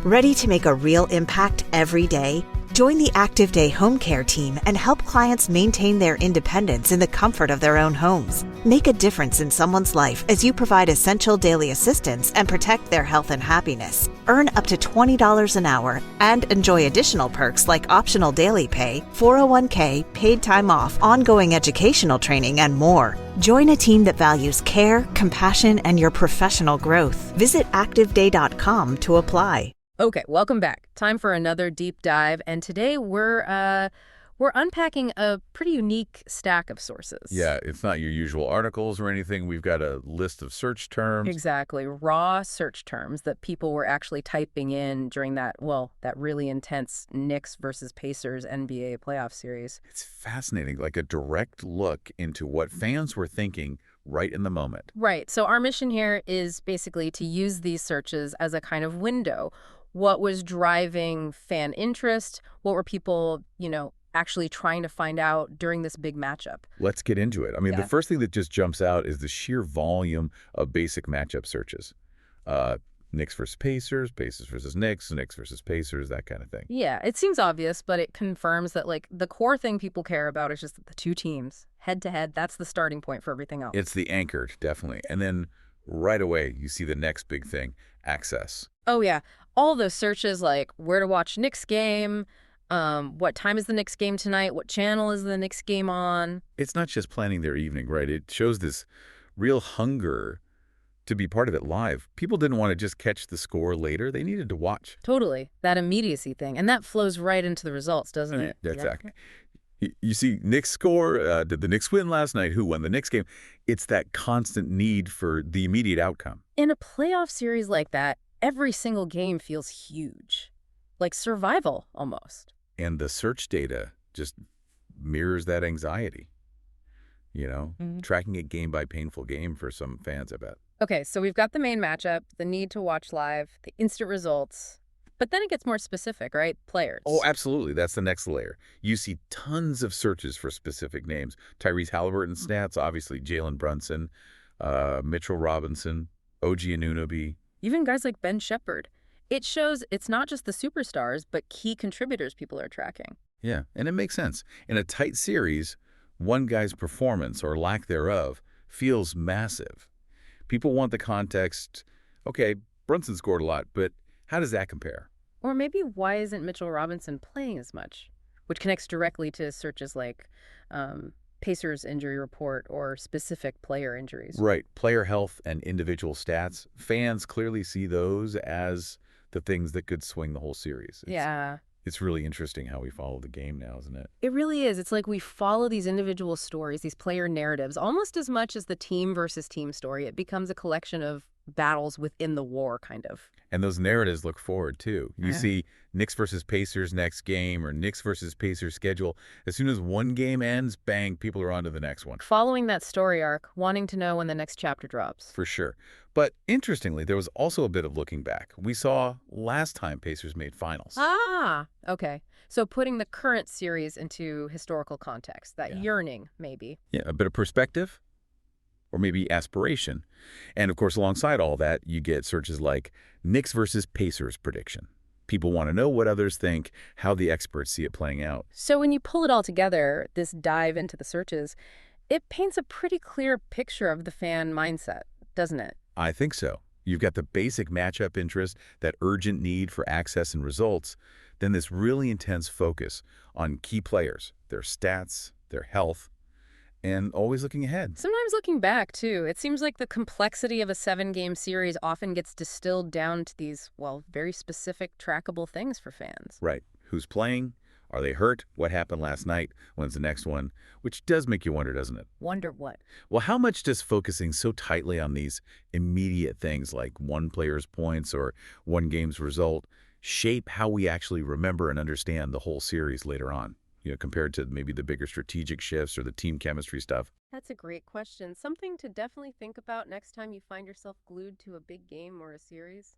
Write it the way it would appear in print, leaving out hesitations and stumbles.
Ready to make a real impact every day? Join the Active Day Home Care team and help clients maintain their independence in the comfort of their own homes. Make a difference in someone's life as you provide essential daily assistance and protect their health and happiness. Earn up to $20 an hour and enjoy additional perks like optional daily pay, 401k, paid time off, ongoing educational training, and more. Join a team that values care, compassion, and your professional growth. Visit activeday.com to apply. Okay, welcome back. Time for another deep dive, and today we're unpacking a pretty unique stack of sources. Yeah, it's not your usual articles or anything. We've got a list of search terms. Exactly, raw search terms that people were actually typing in during that really intense Knicks versus Pacers NBA playoff series. It's fascinating, like a direct look into what fans were thinking right in the moment. Right. So our mission here is basically to use these searches as a kind of window. What was driving fan interest? What were people, actually trying to find out during this big matchup? Let's get into it. I mean, The first thing that just jumps out is the sheer volume of basic matchup searches. Knicks versus Pacers, Pacers versus Knicks, Knicks versus Pacers, that kind of thing. Yeah, it seems obvious, but it confirms that, the core thing people care about is just the two teams, head-to-head. That's the starting point for everything else. It's the anchor, definitely. And then right away, you see the next big thing, access. Oh, yeah. All those searches like where to watch Knicks game, what time is the Knicks game tonight, what channel is the Knicks game on. It's not just planning their evening, right? It shows this real hunger to be part of it live. People didn't want to just catch the score later. They needed to watch. Totally. That immediacy thing. And that flows right into the results, doesn't it? Exactly. Yeah. You see Knicks score, did the Knicks win last night? Who won the Knicks game? It's that constant need for the immediate outcome. In a playoff series like that, every single game feels huge, like survival almost. And the search data just mirrors that anxiety, tracking it game by painful game for some fans, I bet. Okay, so we've got the main matchup, the need to watch live, the instant results, but then it gets more specific, right? Players. Oh, absolutely. That's the next layer. You see tons of searches for specific names. Tyrese Halliburton stats, obviously Jalen Brunson, Mitchell Robinson, OG Anunoby. Even guys like Ben Shepherd. It shows it's not just the superstars, but key contributors people are tracking. Yeah, and it makes sense. In a tight series, one guy's performance or lack thereof feels massive. People want the context. Okay, Brunson scored a lot, but how does that compare? Or maybe why isn't Mitchell Robinson playing as much? Which connects directly to searches like Pacers injury report or specific player injuries. Right. Player health and individual stats. Fans clearly see those as the things that could swing the whole series. It's really interesting how we follow the game now, isn't it? It really is. It's like we follow these individual stories, these player narratives, almost as much as the team versus team story. It becomes a collection of battles within the war, kind of. And those narratives look forward, too. You see Knicks versus Pacers next game or Knicks versus Pacers schedule. As soon as one game ends, bang, people are on to the next one. Following that story arc, wanting to know when the next chapter drops. For sure. But interestingly, there was also a bit of looking back. We saw last time Pacers made finals. Ah, okay. So putting the current series into historical context, that yearning, maybe. Yeah, a bit of perspective. Or maybe aspiration. And of course, alongside all that, you get searches like Knicks versus Pacers prediction. People want to know what others think, how the experts see it playing out. So when you pull it all together, this dive into the searches, it paints a pretty clear picture of the fan mindset, doesn't it? I think so. You've got the basic matchup interest, that urgent need for access and results, then this really intense focus on key players, their stats, their health, and always looking ahead. Sometimes looking back, too. It seems like the complexity of a 7-game series often gets distilled down to these, very specific, trackable things for fans. Right. Who's playing? Are they hurt? What happened last night? When's the next one? Which does make you wonder, doesn't it? Wonder what? Well, how much does focusing so tightly on these immediate things like one player's points or one game's result shape how we actually remember and understand the whole series later on? Compared to maybe the bigger strategic shifts or the team chemistry stuff? That's a great question. Something to definitely think about next time you find yourself glued to a big game or a series.